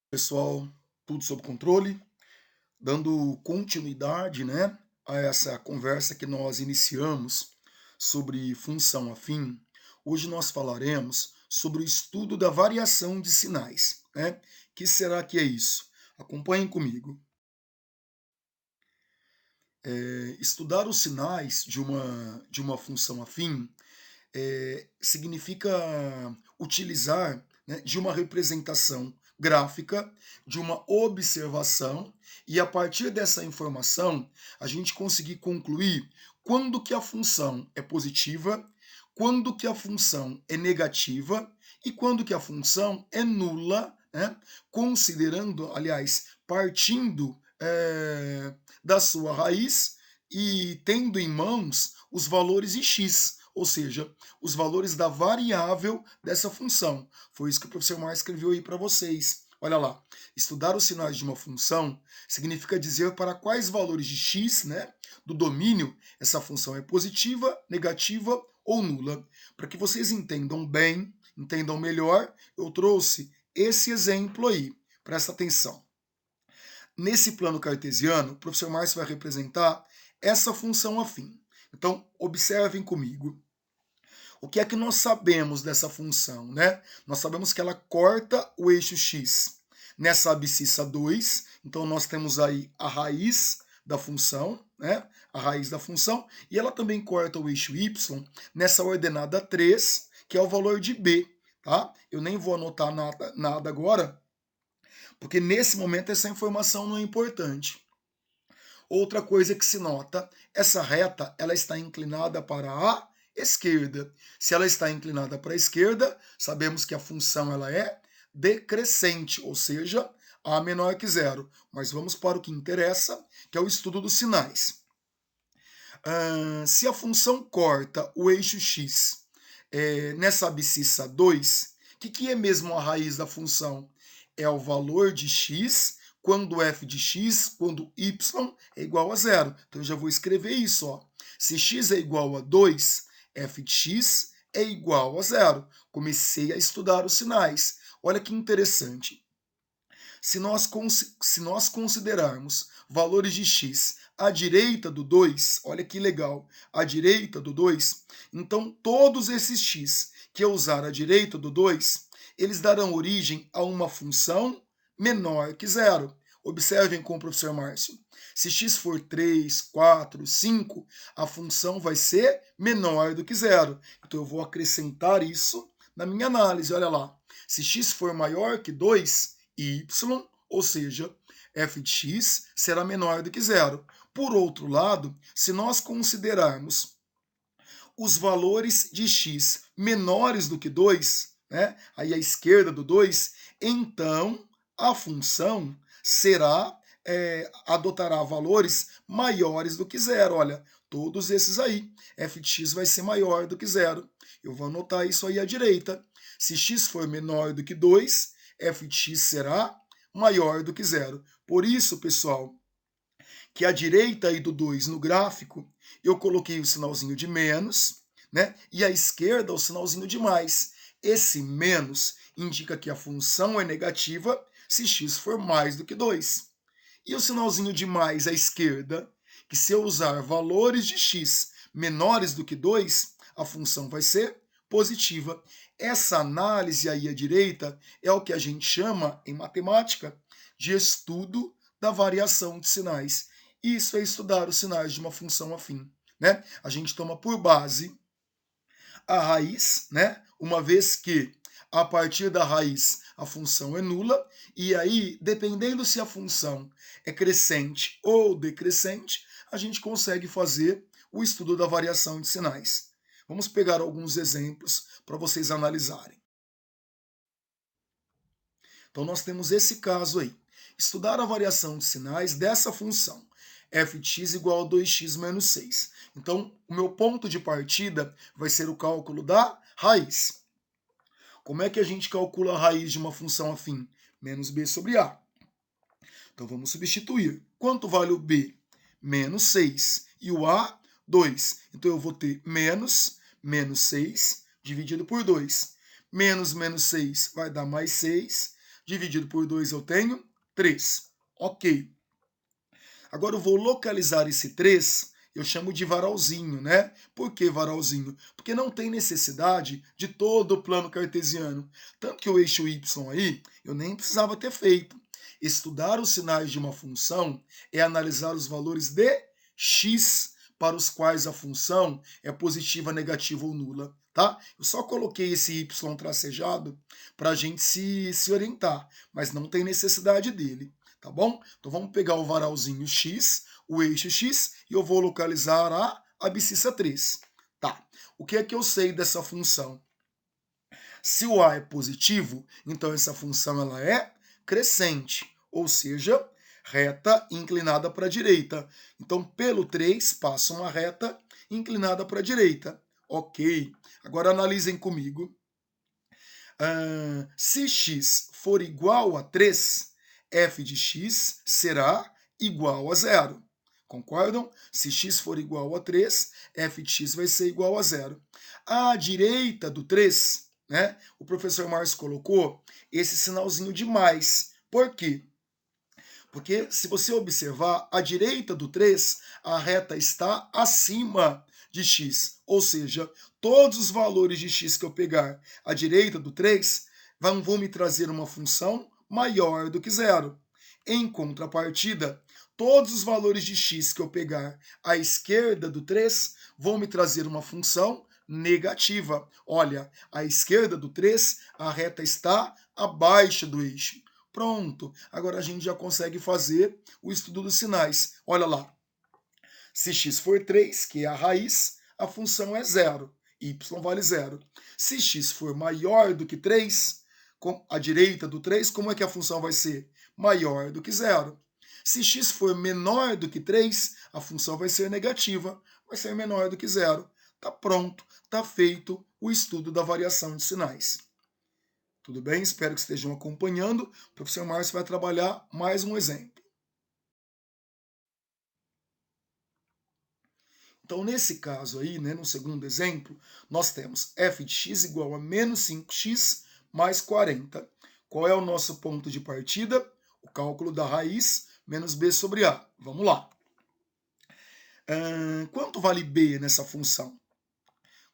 Pessoal, tudo sob controle, dando continuidade, né, a essa conversa que nós iniciamos sobre função afim. Hoje nós falaremos sobre o estudo da variação de sinais, né? Que será que é isso? Acompanhem comigo. Estudar os sinais de uma função afim significa utilizar, né, de uma representação gráfica, de uma observação, e a partir dessa informação a gente conseguir concluir quando que a função é positiva, quando que a função é negativa e quando que a função é nula, né, considerando, aliás, partindo da sua raiz e tendo em mãos os valores de x, ou seja, os valores da variável dessa função. Foi isso que o professor Mar escreveu aí para vocês. Olha lá, estudar os sinais de uma função significa dizer para quais valores de x, né, do domínio, essa função é positiva, negativa ou nula. Para que vocês entendam bem, entendam melhor, eu trouxe esse exemplo aí. Presta atenção. Nesse plano cartesiano, o professor Márcio vai representar essa função afim. Então, observem comigo. O que é que nós sabemos dessa função, né? Nós sabemos que ela corta o eixo x nessa abscissa 2, então nós temos aí a raiz da função, né? A raiz da função, e ela também corta o eixo y nessa ordenada 3, que é o valor de b, tá? Eu nem vou anotar nada agora, porque nesse momento essa informação não é importante. Outra coisa que se nota, essa reta ela está inclinada para a esquerda. Se ela está inclinada para a esquerda, sabemos que a função ela é decrescente, ou seja, a menor que zero. Mas vamos para o que interessa, que é o estudo dos sinais. Se a função corta o eixo x nessa abscissa 2, o que é mesmo a raiz da função? É o valor de x quando f de x, quando y é igual a zero. Então eu já vou escrever isso. Ó. Se x é igual a 2, f de x é igual a zero. Comecei a estudar os sinais. Olha que interessante. Se nós considerarmos valores de x à direita do 2, olha que legal, à direita do 2, então todos esses x que eu usar à direita do 2, eles darão origem a uma função menor que zero. Observem com o professor Márcio. Se x for 3, 4, 5, a função vai ser menor do que zero. Então eu vou acrescentar isso na minha análise. Olha lá. Se x for maior que 2, y, ou seja, f de x será menor do que zero. Por outro lado, se nós considerarmos os valores de x menores do que 2, né, aí à esquerda do 2, então a função adotará valores maiores do que zero. Olha, todos esses aí, f de x vai ser maior do que zero. Eu vou anotar isso aí à direita. Se x for menor do que 2, f de x será maior do que zero. Por isso, pessoal, que à direita aí do 2 no gráfico, eu coloquei o sinalzinho de menos, né? E à esquerda o sinalzinho de mais. Esse menos indica que a função é negativa se x for mais do que 2. E o sinalzinho de mais à esquerda, que se eu usar valores de x menores do que 2, a função vai ser positiva. Essa análise aí à direita é o que a gente chama, em matemática, de estudo da variação de sinais. Isso é estudar os sinais de uma função afim. Né? A gente toma por base a raiz, né? Uma vez que a partir da raiz a função é nula, e aí, dependendo se a função é crescente ou decrescente, a gente consegue fazer o estudo da variação de sinais. Vamos pegar alguns exemplos para vocês analisarem. Então, nós temos esse caso aí. Estudar a variação de sinais dessa função, f de x igual a 2x menos 6. Então, o meu ponto de partida vai ser o cálculo da raiz. Como é que a gente calcula a raiz de uma função afim? Menos b sobre a. Então, vamos substituir. Quanto vale o b? Menos 6. E o a, 2. Então, eu vou ter menos 6 dividido por 2. Menos 6 vai dar mais 6. dividido por 2 eu tenho 3. Ok. Agora eu vou localizar esse 3, eu chamo de varalzinho, né? Por que varalzinho? Porque não tem necessidade de todo o plano cartesiano. Tanto que o eixo y aí, eu nem precisava ter feito. Estudar os sinais de uma função é analisar os valores de x para os quais a função é positiva, negativa ou nula, tá? Eu só coloquei esse y tracejado para a gente se orientar, mas não tem necessidade dele, tá bom? Então vamos pegar o varalzinho x, o eixo x, e eu vou localizar a abscissa 3. Tá, o que é que eu sei dessa função? Se o a é positivo, então essa função ela é crescente, ou seja, reta inclinada para a direita. Então, pelo 3, passa uma reta inclinada para a direita. Ok. Agora analisem comigo. Se x for igual a 3, f de x será igual a 0. Concordam? Se x for igual a 3, f de x vai ser igual a 0. À direita do 3, né, o professor Márcio colocou esse sinalzinho de mais. Por quê? Porque se você observar, à direita do 3, a reta está acima de x. Ou seja, todos os valores de x que eu pegar à direita do 3 vão me trazer uma função maior do que zero. Em contrapartida, todos os valores de x que eu pegar à esquerda do 3 vão me trazer uma função negativa. Olha, à esquerda do 3, a reta está abaixo do eixo. Pronto, agora a gente já consegue fazer o estudo dos sinais. Olha lá, se x for 3, que é a raiz, a função é 0, y vale 0. Se x for maior do que 3, com a direita do 3, como é que a função vai ser? Maior do que 0. Se x for menor do que 3, a função vai ser negativa, vai ser menor do que 0. Tá pronto, tá feito o estudo da variação de sinais. Tudo bem? Espero que estejam acompanhando. O professor Márcio vai trabalhar mais um exemplo. Então, nesse caso aí, né, no segundo exemplo, nós temos f de x igual a menos 5x mais 40. Qual é o nosso ponto de partida? O cálculo da raiz menos b sobre a. Vamos lá. Quanto vale b nessa função?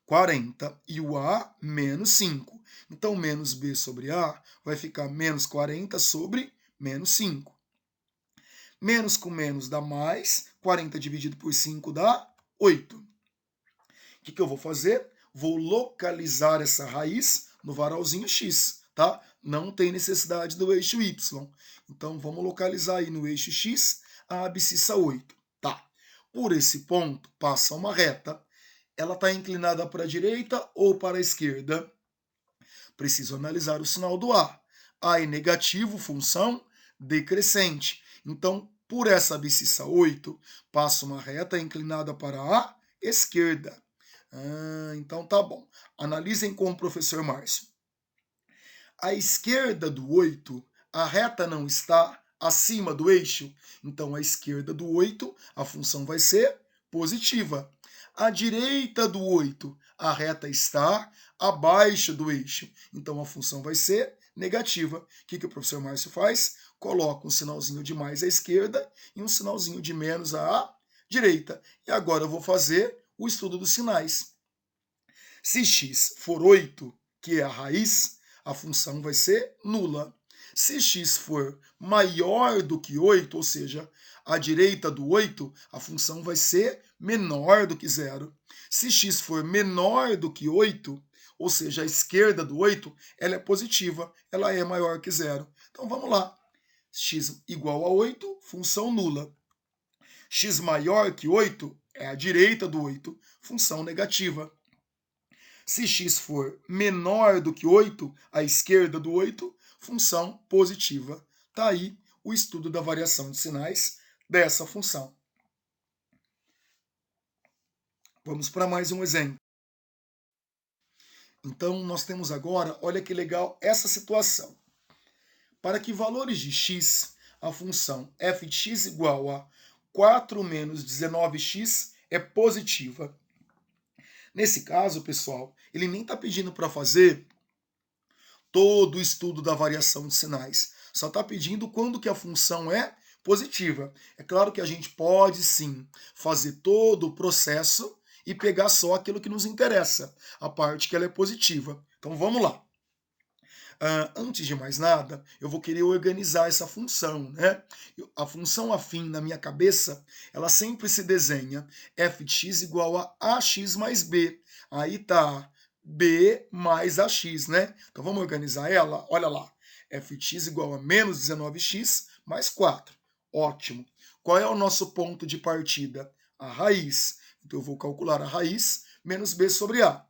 40 e o a menos 5. Então, menos b sobre a vai ficar menos 40 sobre menos 5. Menos com menos dá mais, 40 dividido por 5 dá 8. O que eu vou fazer? Vou localizar essa raiz no varalzinho x, tá? Não tem necessidade do eixo y. Então, vamos localizar aí no eixo x a abscissa 8. Tá. Por esse ponto, passa uma reta. Ela está inclinada para a direita ou para a esquerda? Preciso analisar o sinal do A. A é negativo, função decrescente. Então, por essa abscissa 8, passa uma reta inclinada para a esquerda. Então tá bom. Analisem com o professor Márcio. À esquerda do 8, a reta não está acima do eixo. Então, à esquerda do 8, a função vai ser positiva. À direita do 8, a reta está abaixo do eixo. Então, a função vai ser negativa. O que o professor Márcio faz? Coloca um sinalzinho de mais à esquerda e um sinalzinho de menos à direita. E agora eu vou fazer o estudo dos sinais. Se x for 8, que é a raiz, a função vai ser nula. Se x for maior do que 8, ou seja, à direita do 8, a função vai ser menor do que 0. Se x for menor do que 8, ou seja, à esquerda do 8, ela é positiva, ela é maior que 0. Então vamos lá. X igual a 8, função nula. X maior que 8 é à direita do 8, função negativa. Se x for menor do que 8, à esquerda do 8, função positiva. Está aí o estudo da variação de sinais dessa função. Vamos para mais um exemplo. Então, nós temos agora, olha que legal essa situação. Para que valores de x, a função f de x igual a 4 menos 19x é positiva. Nesse caso, pessoal, ele nem está pedindo para fazer todo o estudo da variação de sinais. Só está pedindo quando que a função é positiva. É claro que a gente pode sim fazer todo o processo e pegar só aquilo que nos interessa, a parte que ela é positiva. Então vamos lá. Antes de mais nada, eu vou querer organizar essa função, né? A função afim na minha cabeça, ela sempre se desenha f de x igual a ax mais b. Aí tá b mais ax, né? Então vamos organizar ela? Olha lá, f de x igual a menos 19x mais 4. Ótimo. Qual é o nosso ponto de partida? A raiz. Então eu vou calcular a raiz menos b sobre a.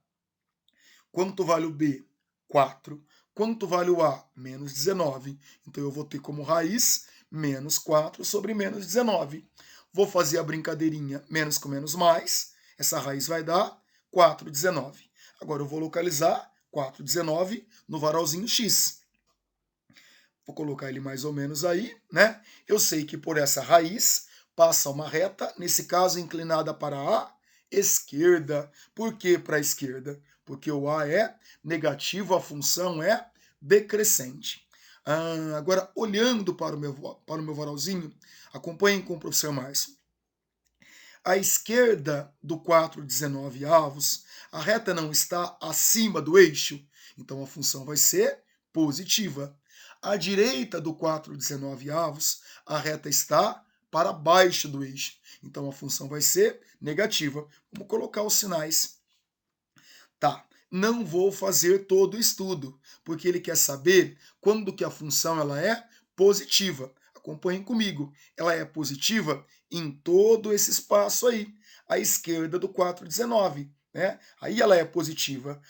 Quanto vale o b? 4. Quanto vale o a? Menos 19. Então eu vou ter como raiz menos 4 sobre menos 19. Vou fazer a brincadeirinha menos com menos mais. Essa raiz vai dar 4,19. Agora eu vou localizar 4,19 no varalzinho x. Vou colocar ele mais ou menos aí, né? Eu sei que por essa raiz passa uma reta, nesse caso inclinada para a esquerda. Por que para a esquerda? Porque o a é negativo, a função é decrescente. Agora, olhando para o meu varalzinho, acompanhem com o professor Márcio. À esquerda do 4,19 avos, a reta não está acima do eixo, então a função vai ser positiva. À direita do 4,19 avos, a reta está para baixo do eixo, então a função vai ser negativa. Vamos colocar os sinais. Tá, não vou fazer todo o estudo, porque ele quer saber quando que a função ela é positiva. Acompanhem comigo. Ela é positiva em todo esse espaço aí, à esquerda do 4,19. Né? Aí ela é positiva.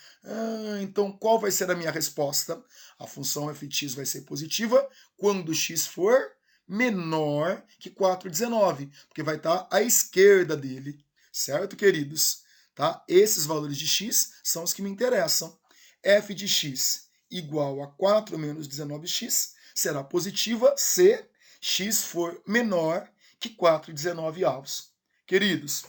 Então, qual vai ser a minha resposta? A função f de x vai ser positiva quando x for menor que 4,19, porque vai estar à esquerda dele. Certo, queridos? Tá? Esses valores de x são os que me interessam. F de x igual a 4 menos 19x será positiva se x for menor que 4,19 avos. Queridos,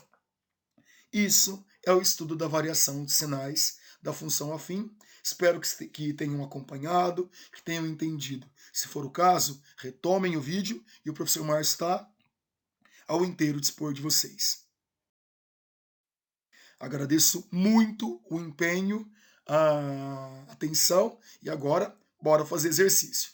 isso é o estudo da variação de sinais da função afim. Espero que tenham acompanhado, que tenham entendido. Se for o caso, retomem o vídeo e o professor Márcio está ao inteiro dispor de vocês. Agradeço muito o empenho, a atenção e agora bora fazer exercício.